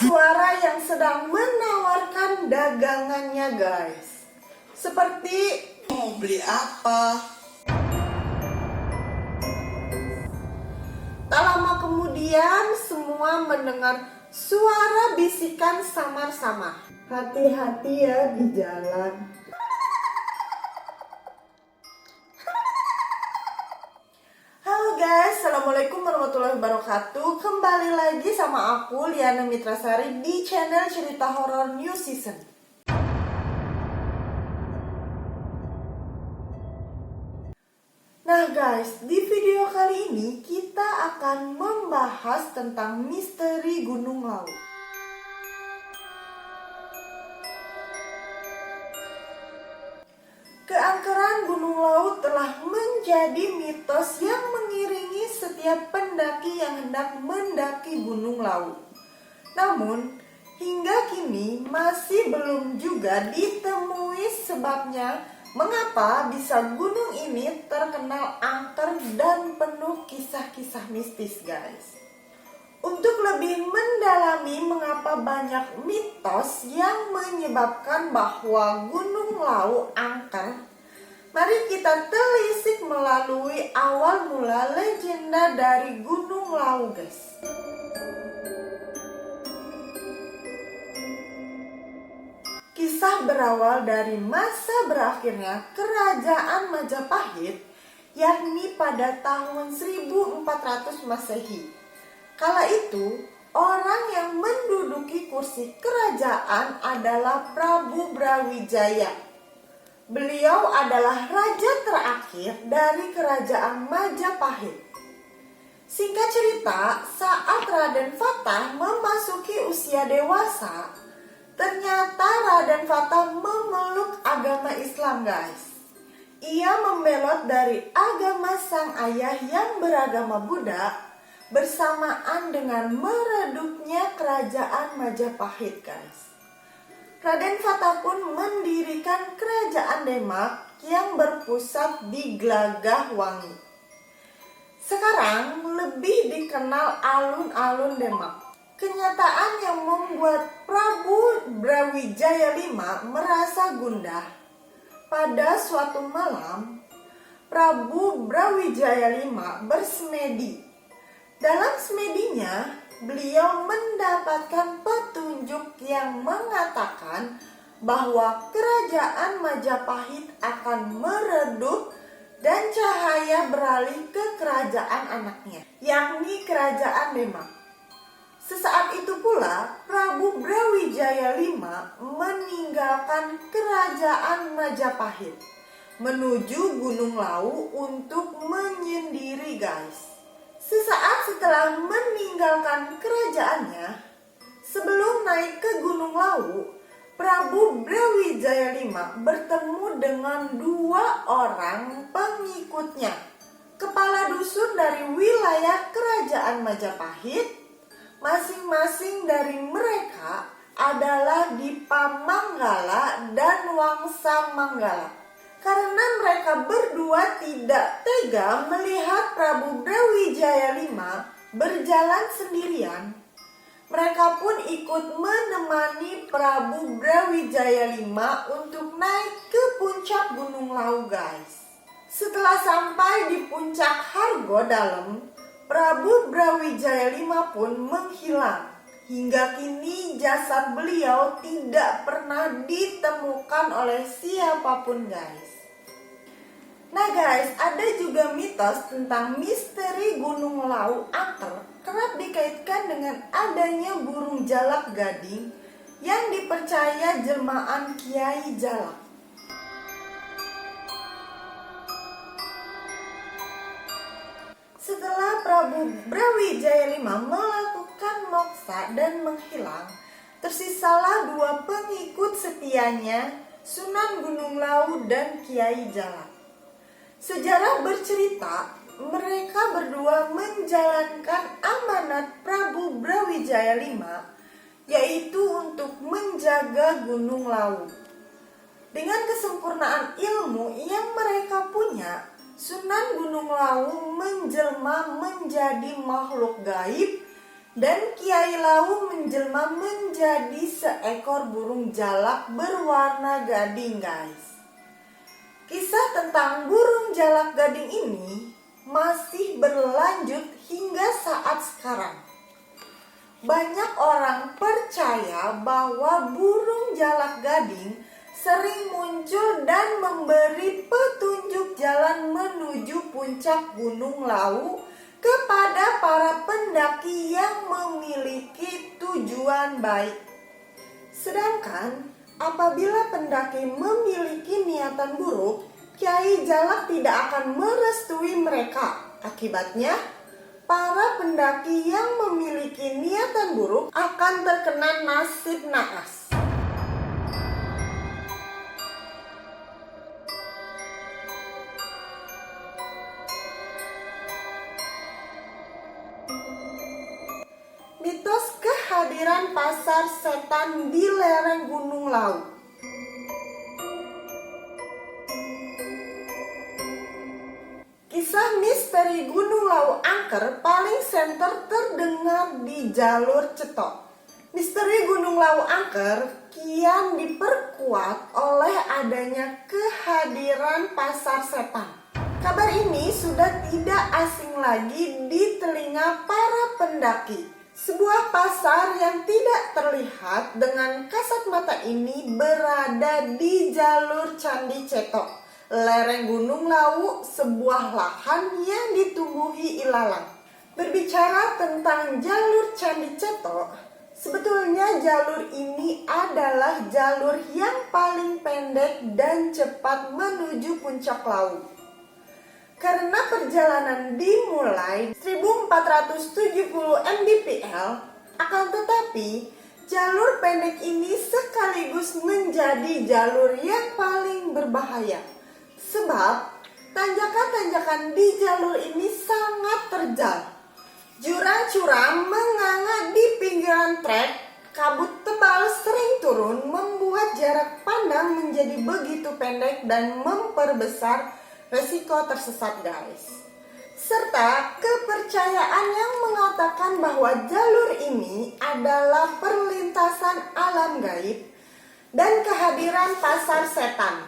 suara yang sedang menawarkan dagangannya guys. Seperti Mau beli apa? tak lama kemudian semua mendengar suara bisikan samar-samar. Hati-hati ya di jalan. Halo guys, assalamualaikum warahmatullahi wabarakatuh. Kembali lagi sama aku Liana Mitrasari di channel cerita horor New Season. Nah guys, di video kali ini kita akan membahas tentang misteri Gunung Lawu. Keangkeran Gunung Lawu telah menjadi mitos yang mengiringi setiap pendaki yang hendak mendaki Gunung Lawu. Namun, hingga kini masih belum juga ditemui sebabnya mengapa bisa gunung ini terkenal angker dan penuh kisah-kisah mistis guys. Untuk lebih mendalami mengapa banyak mitos yang menyebabkan bahwa Gunung Lawu angker, mari kita telisik melalui awal mula legenda dari Gunung Lawu guys. Kisah berawal dari masa berakhirnya Kerajaan Majapahit, yakni pada tahun 1400 Masehi. Kala itu, orang yang menduduki kursi kerajaan adalah Prabu Brawijaya. Beliau adalah raja terakhir dari Kerajaan Majapahit. Singkat cerita, saat Raden Fatah memasuki usia dewasa, ternyata Raden Fatah memeluk agama Islam guys. Ia membelot dari agama sang ayah yang beragama Buddha bersamaan dengan meredupnya kerajaan Majapahit guys. Raden Fatah pun mendirikan kerajaan Demak yang berpusat di Glagahwangi. Sekarang lebih dikenal alun-alun Demak. Kenyataan yang membuat Prabu Brawijaya V merasa gundah. Pada suatu malam, Prabu Brawijaya V bersemedi. Dalam semedinya, beliau mendapatkan petunjuk yang mengatakan bahwa kerajaan Majapahit akan meredup dan cahaya beralih ke kerajaan anaknya, yakni kerajaan Demak. Sesaat itu pula Prabu Brawijaya V meninggalkan kerajaan Majapahit menuju Gunung Lawu untuk menyendiri guys. Sesaat setelah meninggalkan kerajaannya, sebelum naik ke Gunung Lawu, Prabu Brawijaya V bertemu dengan dua orang pengikutnya, kepala dusun dari wilayah kerajaan Majapahit. Masing-masing dari mereka adalah Dipa Manggala dan Wangsa Manggala. Karena mereka berdua tidak tega melihat Prabu Brawijaya V berjalan sendirian, mereka pun ikut menemani Prabu Brawijaya V untuk naik ke puncak Gunung Lawu guys. Setelah sampai di puncak Hargo Dalem, Prabu Brawijaya V pun menghilang. Hingga kini jasad beliau tidak pernah ditemukan oleh siapapun guys. Nah guys, ada juga mitos tentang misteri Gunung Lawu angker kerap dikaitkan dengan adanya burung jalak gading yang dipercaya jelmaan Kiai Jalak. Setelah Prabu Brawijaya V melakukan moksa dan menghilang, tersisalah dua pengikut setianya, Sunan Gunung Lawu dan Kiai Jalak. Sejarah bercerita, mereka berdua menjalankan amanat Prabu Brawijaya V, yaitu untuk menjaga Gunung Lawu. Dengan kesempurnaan ilmu yang mereka punya, Sunan Gunung Lawu menjelma menjadi makhluk gaib Dan Kiai Lawu menjelma menjadi seekor burung jalak berwarna gading, guys. Kisah tentang burung jalak gading ini masih berlanjut hingga saat sekarang. Banyak orang percaya bahwa burung jalak gading sering muncul dan memberi petunjuk jalan menuju puncak Gunung Lawu kepada para pendaki yang memiliki tujuan baik. Sedangkan apabila pendaki memiliki niatan buruk, Kiai Jalak tidak akan merestui mereka. Akibatnya, para pendaki yang memiliki niatan buruk akan terkena nasib naas. Mitos kehadiran pasar setan di lereng Gunung Lawu. Kisah misteri Gunung Lawu Angker paling senter terdengar di jalur Cetok. Misteri Gunung Lawu Angker kian diperkuat oleh adanya kehadiran pasar setan. Kabar ini sudah tidak asing lagi di telinga para pendaki. Sebuah pasar yang tidak terlihat dengan kasat mata ini berada di jalur Candi Cetok, lereng Gunung Lawu, sebuah lahan yang ditumbuhi ilalang. Berbicara tentang jalur Candi Cetok, sebetulnya jalur ini adalah jalur yang paling pendek dan cepat menuju puncak Lawu. Karena perjalanan dimulai 1470 mdpl, akan tetapi jalur pendek ini sekaligus menjadi jalur yang paling berbahaya. Sebab tanjakan-tanjakan di jalur ini sangat terjal. Jurang curam menganga di pinggiran trek, kabut tebal sering turun membuat jarak pandang menjadi begitu pendek dan memperbesar resiko tersesat, guys. Serta kepercayaan yang mengatakan bahwa jalur ini adalah perlintasan alam gaib dan kehadiran pasar setan.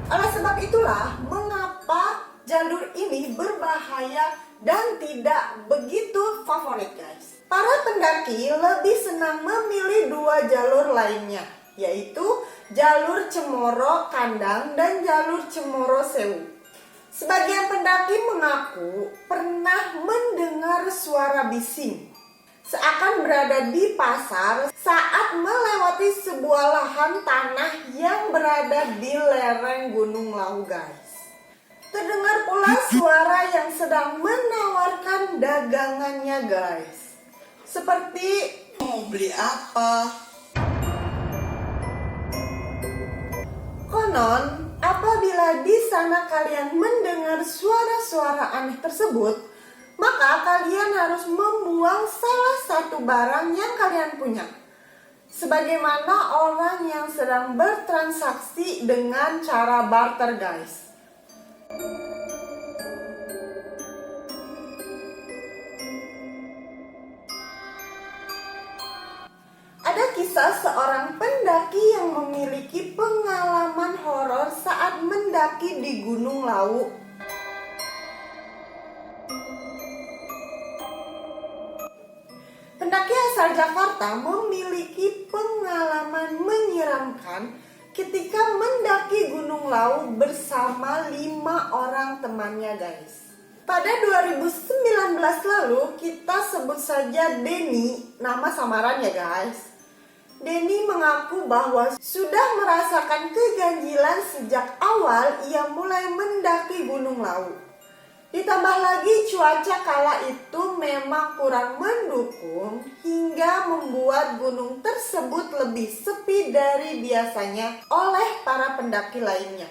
Oleh sebab itulah mengapa jalur ini berbahaya dan tidak begitu favorit, guys. Para pendaki lebih senang memilih dua jalur lainnya, yaitu jalur Cemoro Kandang dan jalur Cemoro Sewu. Sebagian pendaki mengaku pernah mendengar suara bising seakan berada di pasar saat melewati sebuah lahan tanah yang berada di lereng Gunung Lawu, guys. Terdengar pula suara yang sedang menawarkan dagangannya, guys. Seperti, Mau beli apa? konon, apabila di sana kalian mendengar suara-suara aneh tersebut, maka kalian harus membuang salah satu barang yang kalian punya. Sebagaimana orang yang sedang bertransaksi dengan cara barter, guys. Ada kisah seorang pendaki yang memiliki pengalaman horor saat mendaki di Gunung Lawu. Pendaki asal Jakarta memiliki pengalaman menyeramkan ketika mendaki Gunung Lawu bersama 5 orang temannya, guys. Pada 2019 lalu, kita sebut saja Denny, nama samaran ya, guys. Denny mengaku bahwa sudah merasakan keganjilan sejak awal ia mulai mendaki Gunung Lawu. Ditambah lagi cuaca kala itu memang kurang mendukung hingga membuat gunung tersebut lebih sepi dari biasanya oleh para pendaki lainnya.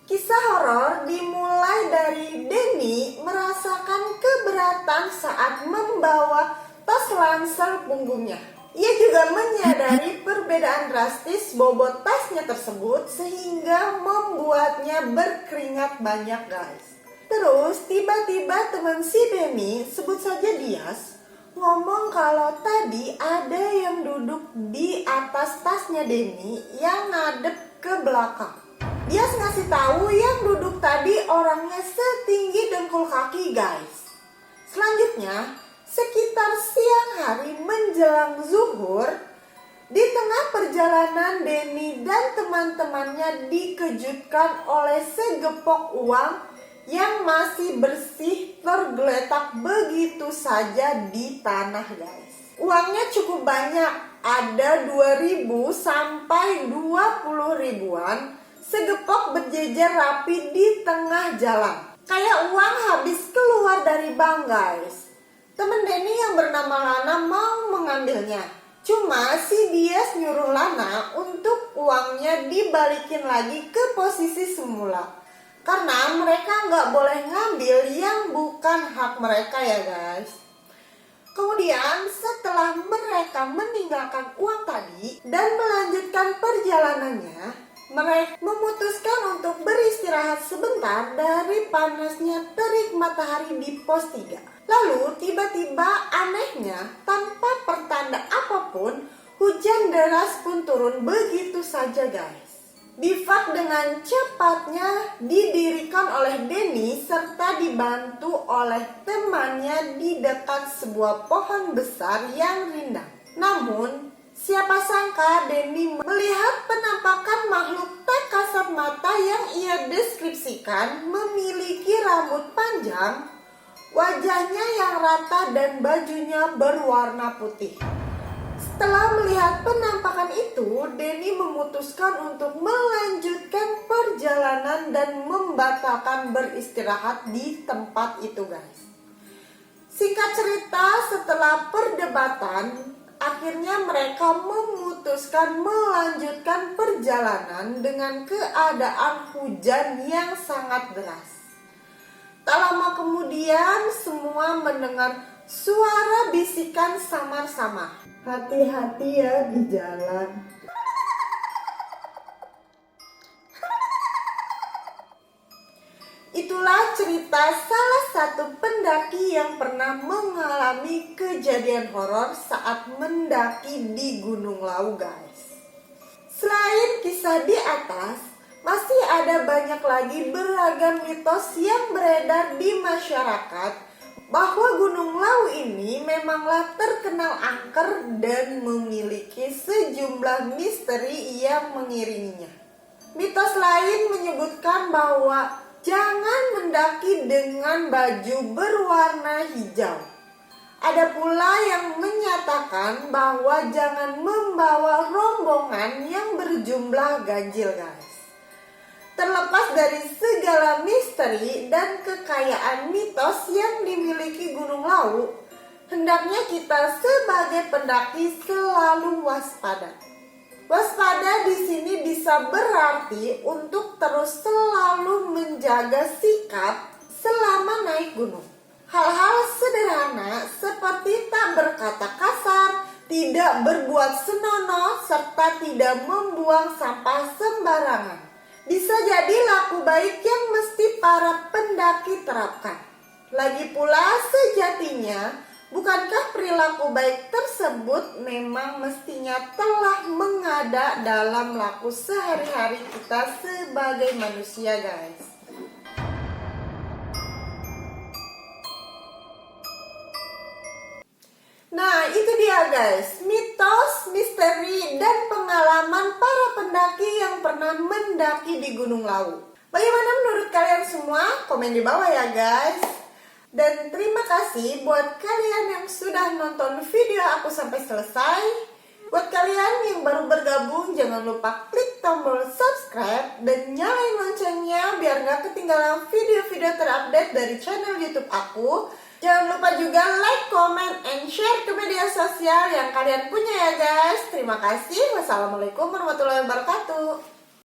Kisah horor dimulai dari Denny merasakan keberatan saat membawa tas ransel punggungnya. Ia juga menyadari perbedaan drastis bobot tasnya tersebut sehingga membuatnya berkeringat banyak, guys. Terus tiba-tiba teman si Denny, sebut saja Dias, ngomong kalau tadi ada yang duduk di atas tasnya Denny yang ngadep ke belakang. Dia ngasih tahu yang duduk tadi orangnya setinggi dengkul kaki, guys. Selanjutnya, sekitar siang hari menjelang zuhur, di tengah perjalanan Denny dan teman-temannya dikejutkan oleh segepok uang yang masih bersih tergeletak begitu saja di tanah, guys. Uangnya cukup banyak, ada 2.000 sampai 20 ribuan, segepok berjejer rapi di tengah jalan. Kayak uang habis keluar dari bank, guys. Temen Denny yang bernama Lana mau mengambilnya. Cuma si Dias nyuruh Lana untuk uangnya dibalikin lagi ke posisi semula. Karena mereka nggak boleh ngambil yang bukan hak mereka ya, guys. Kemudian setelah mereka meninggalkan uang tadi dan melanjutkan perjalanannya, mereka memutuskan untuk beristirahat sebentar dari panasnya terik matahari di pos 3. Lalu tiba-tiba anehnya tanpa pertanda apapun, hujan deras pun turun begitu saja, guys. Bivak dengan cepatnya didirikan oleh Denny serta dibantu oleh temannya di dekat sebuah pohon besar yang rindang. Namun, siapa sangka Denny melihat penampakan makhluk tak kasat mata yang ia deskripsikan memiliki rambut panjang, wajahnya yang rata dan bajunya berwarna putih. Setelah melihat penampakan itu, Denny memutuskan untuk melanjutkan perjalanan dan membatalkan beristirahat di tempat itu, guys. Singkat cerita, setelah perdebatan, akhirnya mereka memutuskan melanjutkan perjalanan dengan keadaan hujan yang sangat deras. Tak lama kemudian, semua mendengar suara bisikan samar-samar. Hati-hati ya di jalan. Itulah cerita salah satu pendaki yang pernah mengalami kejadian horor saat mendaki di Gunung Lawu, guys. Selain kisah di atas, masih ada banyak lagi beragam mitos yang beredar di masyarakat bahwa Gunung Lawu ini memanglah terkenal angker dan memiliki sejumlah misteri yang mengiringinya. Mitos lain menyebutkan bahwa jangan mendaki dengan baju berwarna hijau. Ada pula yang menyatakan bahwa jangan membawa rombongan yang berjumlah ganjil, guys. Terlepas dari segala misteri dan kekayaan mitos yang dimiliki Gunung Lawu, hendaknya kita sebagai pendaki selalu waspada. Waspada di sini bisa berarti untuk terus selalu menjaga sikap selama naik gunung. Hal-hal sederhana seperti tak berkata kasar, tidak berbuat senonoh, serta tidak membuang sampah sembarangan bisa jadi laku baik yang mesti para pendaki terapkan. Lagi pula sejatinya, bukankah perilaku baik tersebut memang mestinya telah mengada dalam laku sehari-hari kita sebagai manusia, guys? Nah, itu dia, guys, mitos, misteri, dan pengalaman para pendaki yang pernah mendaki di Gunung Lawu. Bagaimana menurut kalian semua? Komen di bawah ya, guys. Dan terima kasih buat kalian yang sudah nonton video aku sampai selesai. Buat kalian yang baru bergabung, jangan lupa klik tombol subscribe dan nyalain loncengnya biar gak ketinggalan video-video terupdate dari channel YouTube aku. Jangan lupa juga like, comment, and share ke media sosial yang kalian punya ya, guys. Terima kasih. Wassalamualaikum warahmatullahi wabarakatuh.